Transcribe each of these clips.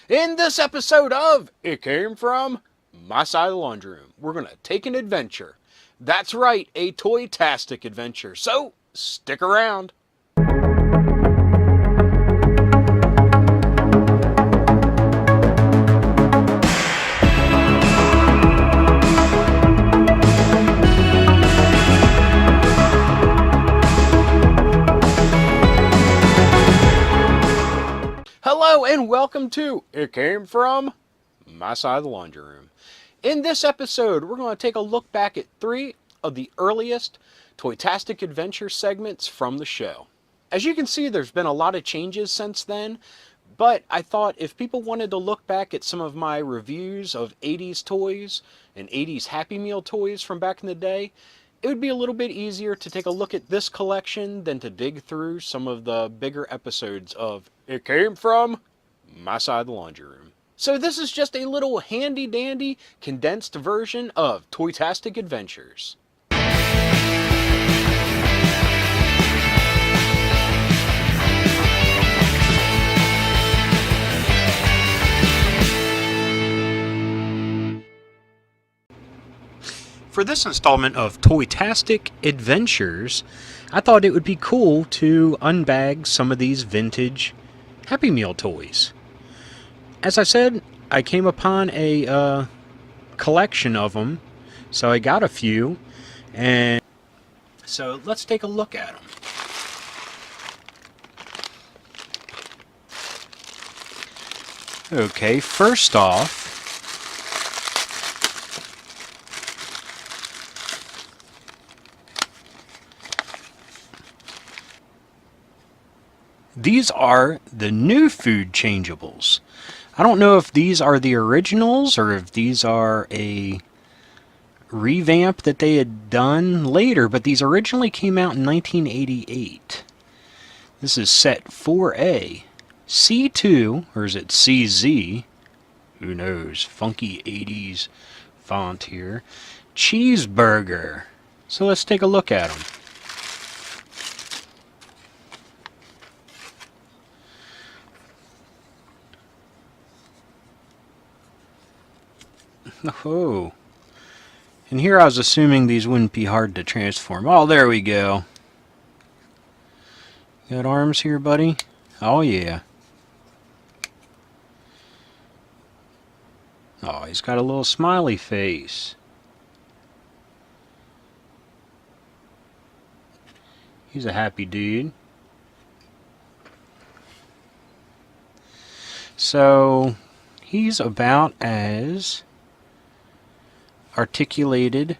In this episode of It Came From My Side of the Laundry Room, we're going to take an adventure. That's right, a Toytastic Adventure. So, stick around. Hello and welcome to It Came From My Side of the Laundry Room. In this episode, we're going to take a look back at 3 of the earliest Toytastic Adventure segments from the show. As you can see, there's been a lot of changes since then, but I thought if people wanted to look back at some of my reviews of 80s toys and 80s Happy Meal toys from back in the day, it would be a little bit easier to take a look at this collection than to dig through some of the bigger episodes of It Came From My Side of the Laundry Room. So this is just a little handy-dandy condensed version of Toytastic Adventures. For this installment of Toytastic Adventures, I thought it would be cool to unbag some of these vintage Happy Meal toys. As I said, I came upon a collection of them, so I got a few, and so let's take a look at them. Okay, first off, these are the new food changeables. I don't know if these are the originals or if these are a revamp that they had done later, but these originally came out in 1988. This is set 4A. C2, or is it CZ? Who knows? Funky 80s font here. Cheeseburger. So let's take a look at them. Oh, and here I was assuming these wouldn't be hard to transform. Oh, there we go. Got arms here, buddy? Oh, yeah. Oh, he's got a little smiley face. He's a happy dude. So, he's about as articulated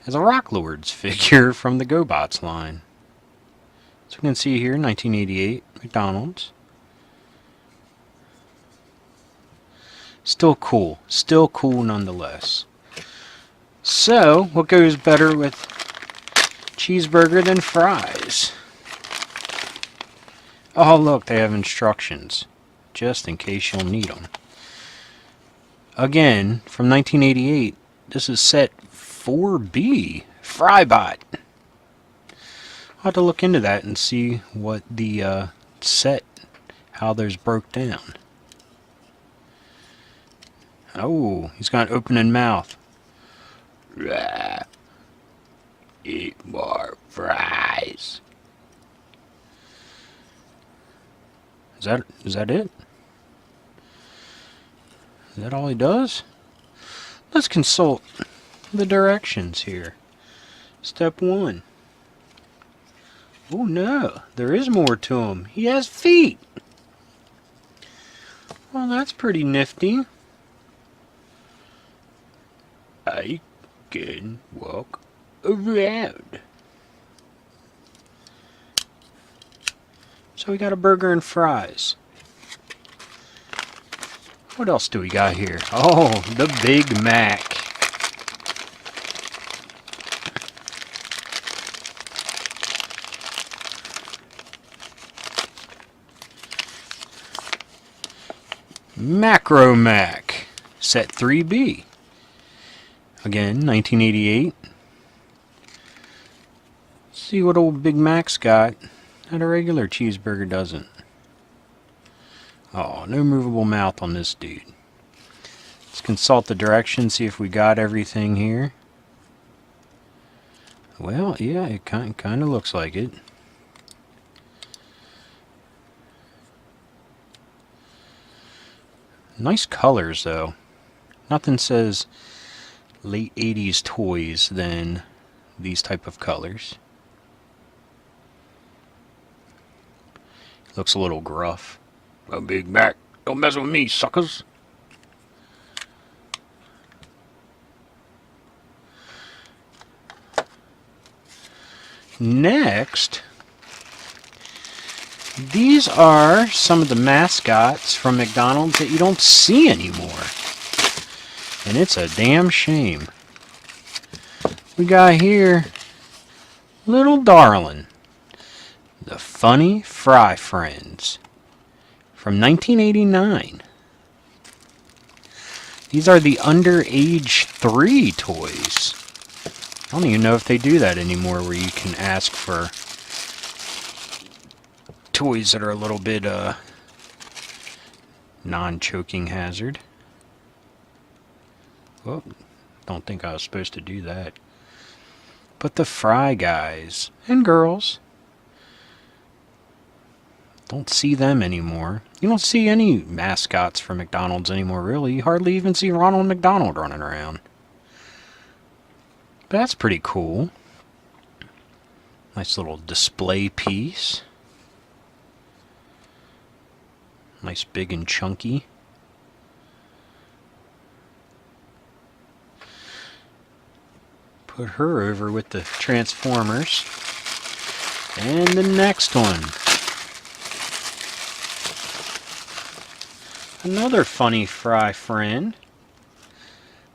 as a Rock Lords figure from the GoBots line. So we can see here, 1988, McDonald's. Still cool nonetheless. So, what goes better with cheeseburger than fries? Oh look, they have instructions, just in case you'll need them. Again, from 1988, this is set 4B, Frybot. I'll have to look into that and see what the set, how theirs broke down. Oh, he's got an opening mouth. Eat more fries. Is that it? Is that all he does? Let's consult the directions here. Step 1. Oh no, there is more to him. He has feet. Well, that's pretty nifty. I can walk around. So we got a burger and fries. What else do we got here? Oh, the Big Mac. Macro Mac, set 3B. Again, 1988. See what old Big Mac's got that a regular cheeseburger doesn't. Oh, no movable mouth on this dude. Let's consult the directions, see if we got everything here. Well, yeah, it kind of looks like it. Nice colors, though. Nothing says late 80s toys than these type of colors. Looks a little gruff. A big Mac. Don't mess with me, suckers. Next, these are some of the mascots from McDonald's that you don't see anymore. And it's a damn shame. We got here Little Darlin', the Funny Fry Friends from 1989. These are the underage 3 toys. I don't even know if they do that anymore, where you can ask for toys that are a little bit non-choking hazard. Oh, don't think I was supposed to do that. But the Fry guys and girls, don't see them anymore. You don't see any mascots for McDonald's anymore, really. You hardly even see Ronald McDonald running around. But that's pretty cool. Nice little display piece. Nice big and chunky. Put her over with the Transformers. And the next one. Another Funny Fry friend.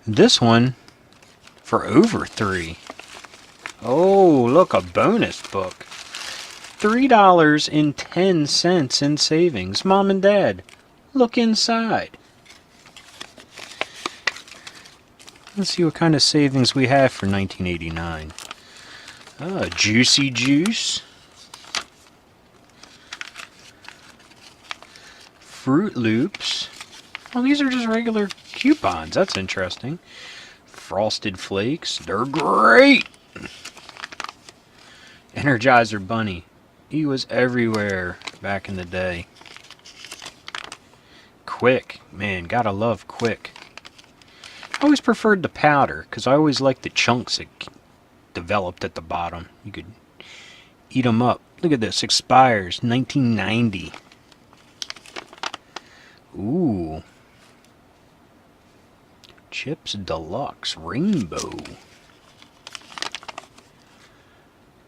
This one for over 3. Oh, look, a bonus book. $3.10 in savings. Mom and Dad, look inside. Let's see what kind of savings we have for 1989. Juicy Juice. Fruit Loops. Oh, these are just regular coupons. That's interesting. Frosted Flakes. They're great! Energizer Bunny. He was everywhere back in the day. Quick. Man, gotta love Quick. I always preferred the powder, because I always liked the chunks that developed at the bottom. You could eat them up. Look at this. Expires 1990. Ooh. Chips Deluxe Rainbow.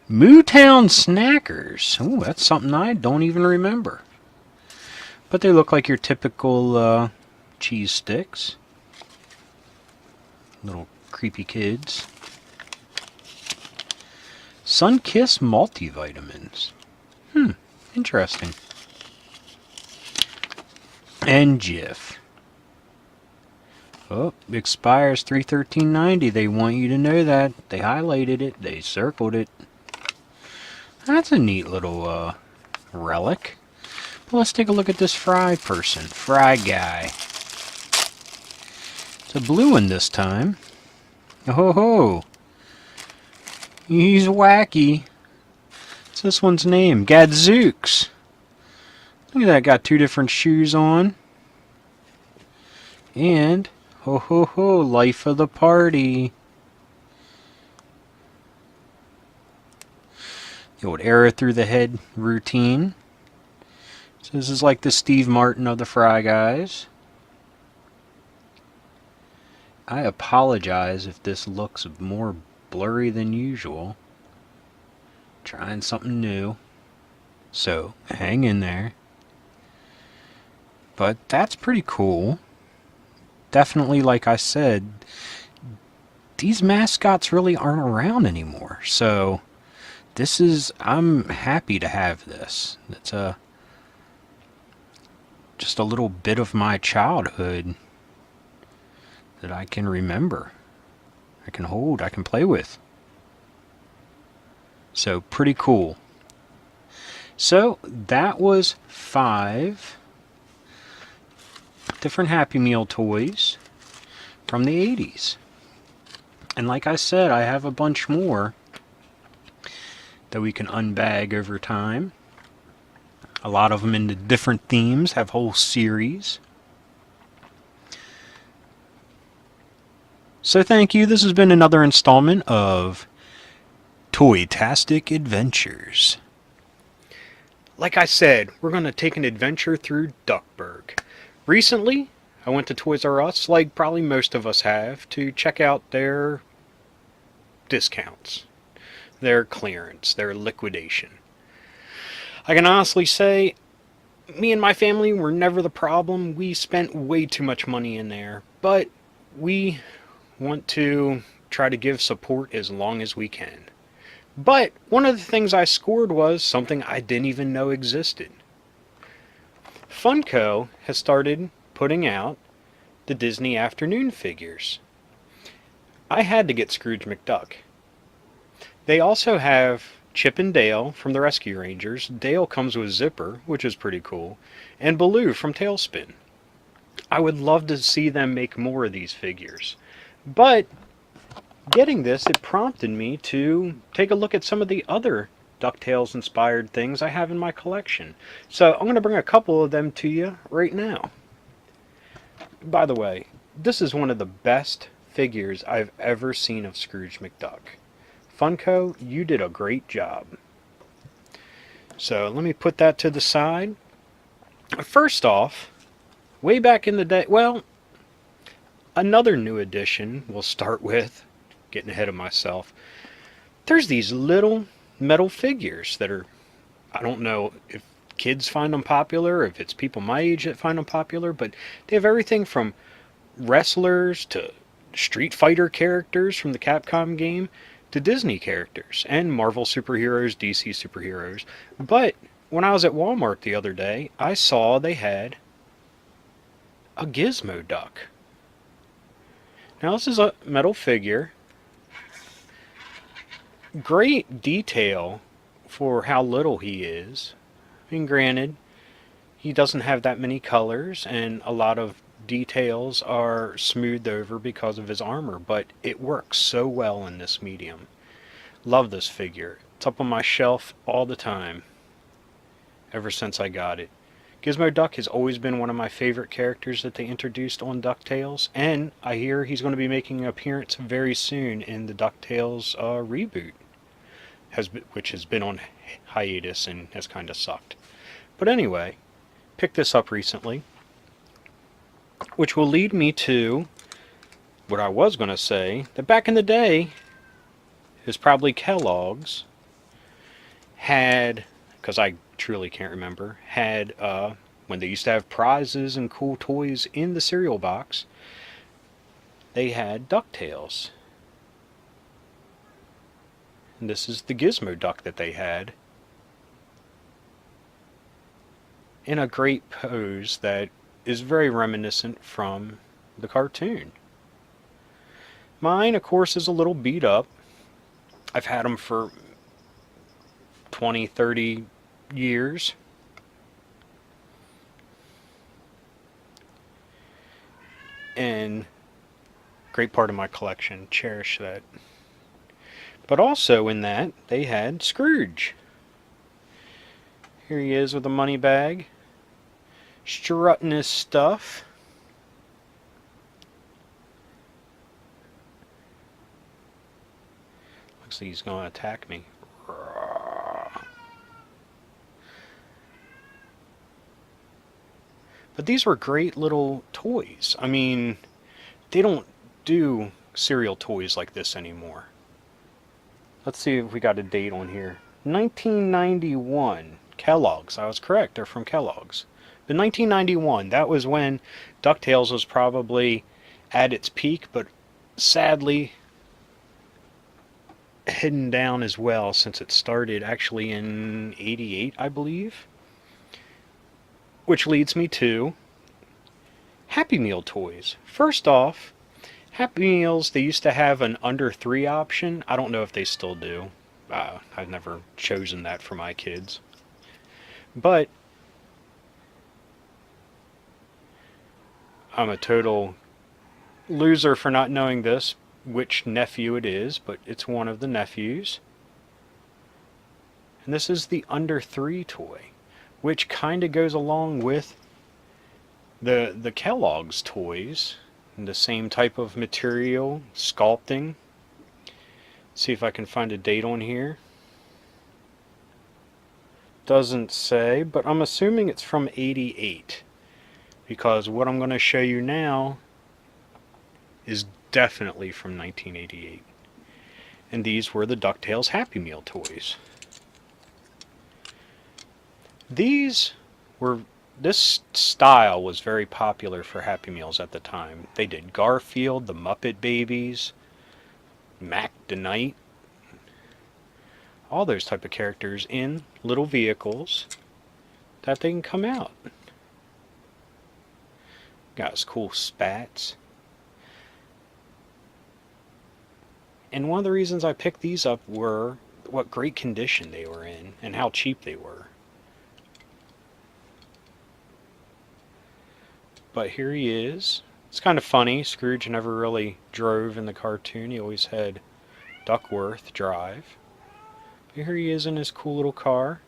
Mootown Snackers. Ooh, that's something I don't even remember. But they look like your typical cheese sticks. Little creepy kids. Sunkiss multivitamins. Interesting. And Jif. Oh, expires 3/13/90. They want you to know that. They highlighted it. They circled it. That's a neat little relic. But let's take a look at this Fry person. Fry guy. It's a blue one this time. Oh ho! He's wacky. What's this one's name? Gadzooks. Look at that, got 2 different shoes on. And, ho ho ho, life of the party. The old arrow through the head routine. So this is like the Steve Martin of the Fry Guys. I apologize if this looks more blurry than usual. Trying something new. So, hang in there. But that's pretty cool. Definitely, like I said, these mascots really aren't around anymore. So, I'm happy to have this. It's just a little bit of my childhood that I can remember. I can hold, I can play with. So, pretty cool. So, that was 5 different Happy Meal toys from the 80s. And like I said, I have a bunch more that we can unbag over time. A lot of them into different themes, have whole series. So thank you. This has been another installment of Toytastic Adventures. Like I said, we're going to take an adventure through Duckburg. Recently, I went to Toys R Us, like probably most of us have, to check out their discounts, their clearance, their liquidation. I can honestly say, me and my family were never the problem. We spent way too much money in there, but we want to try to give support as long as we can. But one of the things I scored was something I didn't even know existed. Funko has started putting out the Disney Afternoon figures. I had to get Scrooge McDuck. They also have Chip and Dale from the Rescue Rangers. Dale comes with Zipper, which is pretty cool, and Baloo from Tailspin. I would love to see them make more of these figures. But getting this, it prompted me to take a look at some of the other Ducktales inspired things I have in my collection. So I'm going to bring a couple of them to you right now. By the way, this is one of the best figures I've ever seen of Scrooge McDuck. Funko, you did a great job. So let me put that to the side. First off, way back in the day, well, another new addition we'll start with, getting ahead of myself. There's these little metal figures that are, I don't know if kids find them popular, if it's people my age that find them popular, but they have everything from wrestlers to Street Fighter characters from the Capcom game to Disney characters and Marvel superheroes, DC superheroes. But when I was at Walmart the other day, I saw they had a Gizmo Duck. Now this is a metal figure. Great detail for how little he is. I mean, granted, he doesn't have that many colors and a lot of details are smoothed over because of his armor, but it works so well in this medium. Love this figure. It's up on my shelf all the time, ever since I got it. Gizmo Duck has always been one of my favorite characters that they introduced on Ducktales, and I hear he's going to be making an appearance very soon in the Ducktales reboot, which has been on hiatus and has kind of sucked. But anyway, picked this up recently, which will lead me to what I was going to say, that back in the day, it was probably Kellogg's had, because I truly can't remember, had, when they used to have prizes and cool toys in the cereal box, they had Ducktales. And this is the Gizmo Duck that they had, in a great pose that is very reminiscent from the cartoon. Mine, of course, is a little beat up. I've had them for 20, 30 years. And great part of my collection. Cherish that. But also in that, they had Scrooge. Here he is with a money bag, strutting his stuff. Looks like he's going to attack me. But these were great little toys. I mean, they don't do cereal toys like this anymore. Let's see if we got a date on here. 1991. Kellogg's. I was correct. They're from Kellogg's. But 1991, that was when DuckTales was probably at its peak, but sadly hidden down as well, since it started actually in 88, I believe. Which leads me to Happy Meal toys. First off, Happy Meals, they used to have an under 3 option. I don't know if they still do. I've never chosen that for my kids. But I'm a total loser for not knowing this, which nephew it is, but it's one of the nephews. And this is the under 3 toy, which kind of goes along with the Kellogg's toys, and the same type of material, sculpting. See if I can find a date on here. Doesn't say, but I'm assuming it's from '88, because what I'm going to show you now is definitely from 1988. And these were the Ducktales Happy Meal toys. This style was very popular for Happy Meals at the time. They did Garfield, the Muppet Babies, Mac the Knight, all those type of characters in little vehicles that they can come out. Got his cool spats. And one of the reasons I picked these up were what great condition they were in and how cheap they were. But here he is. It's kind of funny. Scrooge never really drove in the cartoon. He always had Duckworth drive. But here he is in his cool little car.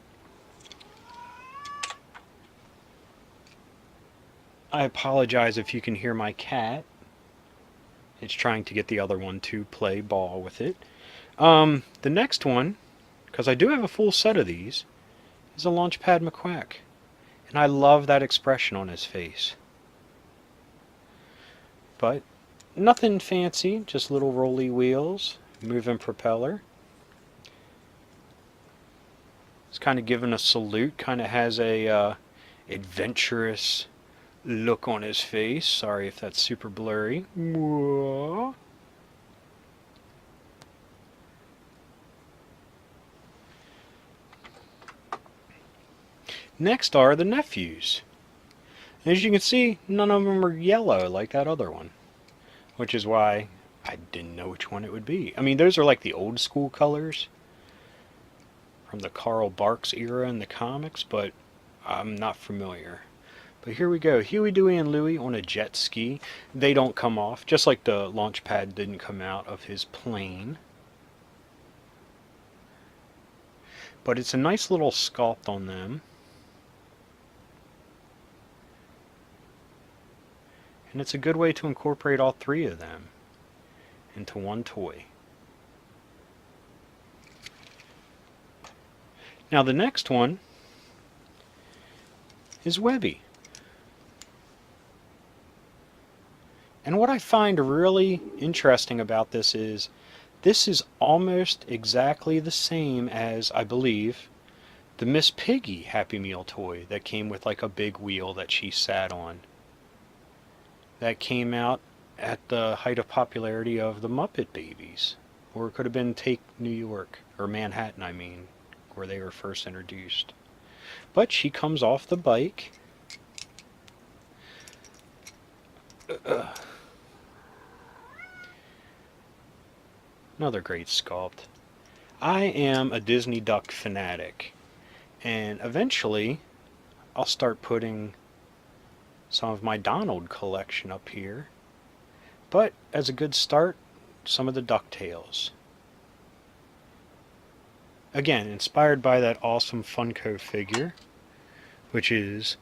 I apologize if you can hear my cat. It's trying to get the other one to play ball with it. The next one, because I do have a full set of these, is a Launchpad Mcquack. And I love that expression on his face. But nothing fancy, just little rolly wheels, moving propeller. It's kind of giving a salute, kind of has a adventurous look on his face. Sorry if that's super blurry. Next are the Nephews. As you can see, none of them are yellow like that other one, which is why I didn't know which one it would be. I mean, those are like the old school colors from the Carl Barks era in the comics, but I'm not familiar. But here we go, Huey, Dewey, and Louie on a jet ski. They don't come off, just like the launch pad didn't come out of his plane. But it's a nice little sculpt on them. And it's a good way to incorporate all three of them into one toy. Now the next one is Webby. And what I find really interesting about this is almost exactly the same as, I believe, the Miss Piggy Happy Meal toy that came with like a big wheel that she sat on. That came out at the height of popularity of the Muppet Babies. Or it could have been Take New York, or Manhattan, I mean, where they were first introduced. But she comes off the bike. Another great sculpt. I am a Disney Duck fanatic, and eventually I'll start putting some of my Donald collection up here. But as a good start, some of the Ducktales. Again, inspired by that awesome Funko figure, which is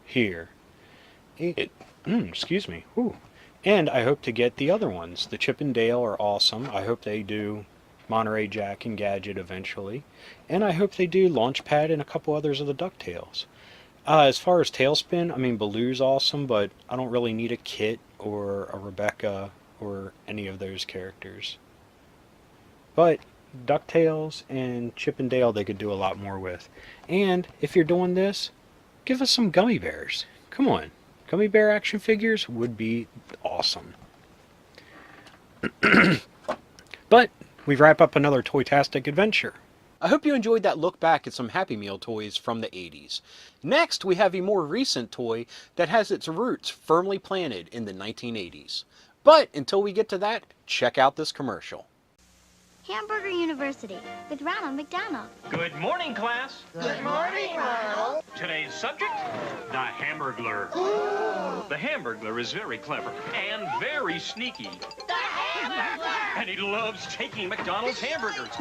here. Excuse me. Ooh. And I hope to get the other ones. The Chip and Dale are awesome. I hope they do Monterey Jack and Gadget eventually. And I hope they do Launchpad and a couple others of the Ducktales. As far as Tailspin, I mean, Baloo's awesome, but I don't really need a Kit or a Rebecca or any of those characters. But DuckTales and Chip and Dale they could do a lot more with. And if you're doing this, give us some gummy bears. Come on. Gummy bear action figures would be awesome. But we wrap up another Toytastic adventure. I hope you enjoyed that look back at some Happy Meal toys from the 80s. Next, we have a more recent toy that has its roots firmly planted in the 1980s. But until we get to that, check out this commercial. Hamburger University with Ronald McDonald. Good morning, class. Good morning, Ronald. Today's subject, the Hamburglar. The Hamburglar is very clever and very sneaky. The Hamburglar! And he loves taking McDonald's hamburgers.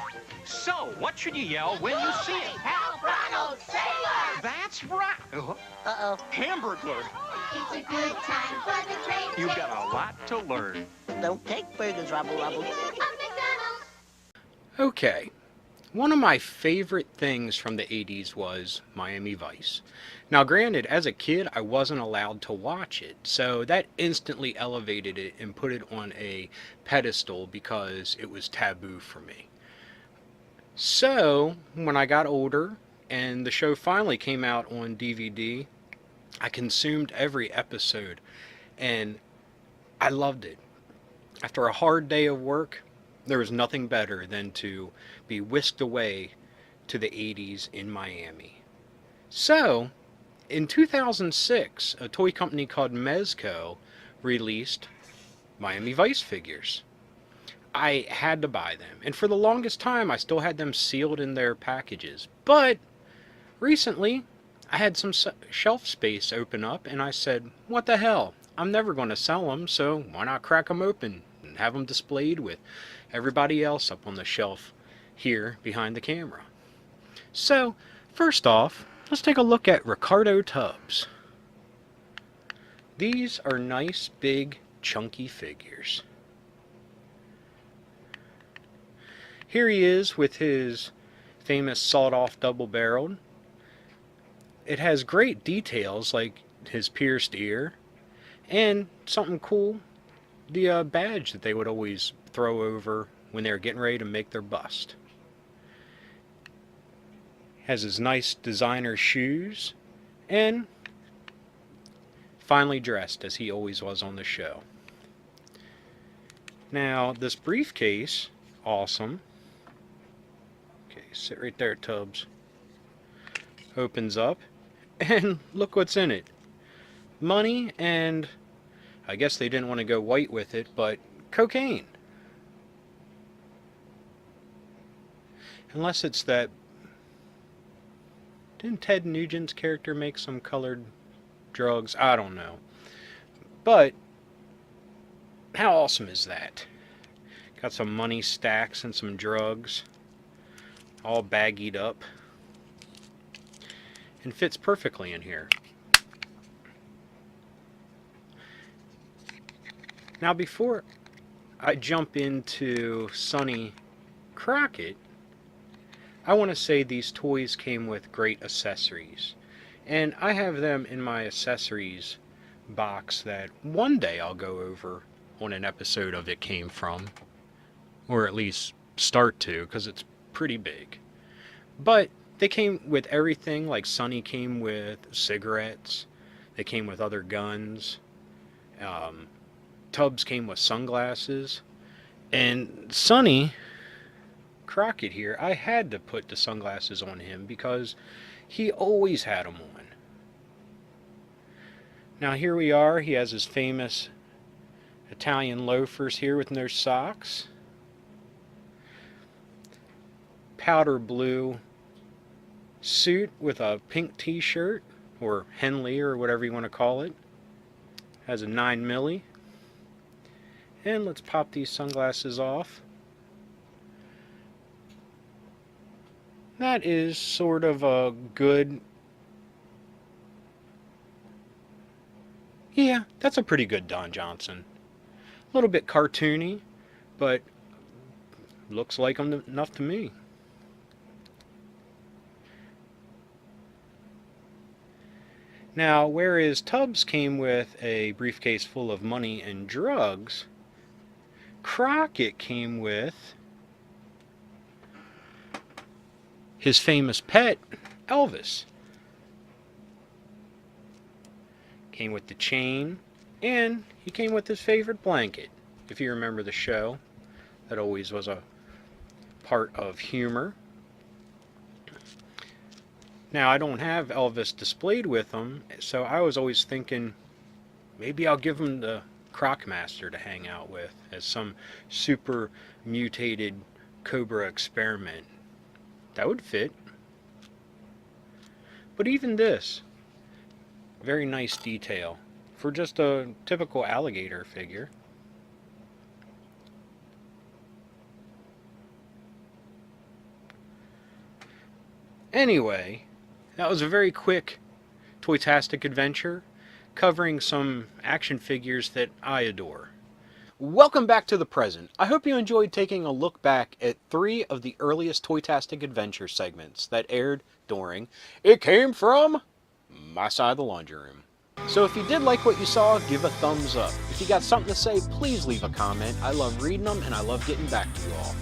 So, what should you yell when you see it? Help, Ronald, sailor! That's right. Uh-oh. Hamburglar. It's a good time for the train. You've got a lot to learn. Don't take burgers, Rubble Rubble. McDonald's. Okay, one of my favorite things from the 80s was Miami Vice. Now granted, as a kid I wasn't allowed to watch it, so that instantly elevated it and put it on a pedestal because it was taboo for me. So when I got older and the show finally came out on DVD, I consumed every episode and I loved it. After a hard day of work, there was nothing better than to be whisked away to the 80s in Miami. So, in 2006, a toy company called Mezco released Miami Vice figures. I had to buy them, and for the longest time I still had them sealed in their packages. But recently, I had some shelf space open up, and I said, what the hell? I'm never going to sell them, so why not crack them open and have them displayed with everybody else up on the shelf here behind the camera. So, first off, let's take a look at Ricardo Tubbs. These are nice, big, chunky figures. Here he is with his famous sawed-off double-barreled. It has great details like his pierced ear and something cool, the badge that they would always throw over when they were getting ready to make their bust. Has his nice designer shoes and finely dressed as he always was on the show. Now this briefcase, awesome. Okay, sit right there, Tubbs. Opens up and look what's in it. Money and I guess they didn't want to go white with it, but cocaine. Unless it's that... Didn't Ted Nugent's character make some colored drugs? I don't know. But how awesome is that? Got some money stacks and some drugs. All baggied up. And fits perfectly in here. Now before I jump into Sonny Crockett, I want to say these toys came with great accessories. And I have them in my accessories box that one day I'll go over on an episode of It Came From. Or at least start to, because it's pretty big. But they came with everything, like Sonny came with cigarettes. They came with other guns. Tubbs came with sunglasses. And Sonny Crockett here, I had to put the sunglasses on him because he always had them on. Now here we are, he has his famous Italian loafers here with no socks. Powder blue suit with a pink t-shirt, or Henley or whatever you want to call it. Has a 9mm. And let's pop these sunglasses off. That is sort of a good... Yeah, that's a pretty good Don Johnson. A little bit cartoony, but looks like him enough to me. Now, whereas Tubbs came with a briefcase full of money and drugs, Crockett came with his famous pet, Elvis. Came with the chain, and he came with his favorite blanket. If you remember the show, that always was a part of humor. Now, I don't have Elvis displayed with him, so I was always thinking, maybe I'll give him the Crocmaster to hang out with as some super mutated Cobra experiment. That would fit. But even this, very nice detail for just a typical alligator figure. Anyway, that was a very quick Toytastic adventure covering some action figures that I adore. Welcome back to the present. I hope you enjoyed taking a look back at 3 of the earliest Toytastic Adventures segments that aired during It Came From My Side of the Laundry Room. So if you did like what you saw, give a thumbs up. If you got something to say, please leave a comment. I love reading them and I love getting back to you all.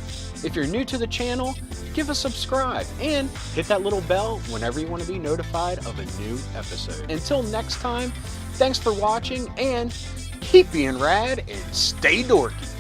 If you're new to the channel, give a subscribe and hit that little bell whenever you want to be notified of a new episode. Until next time, thanks for watching and keep being rad and stay dorky.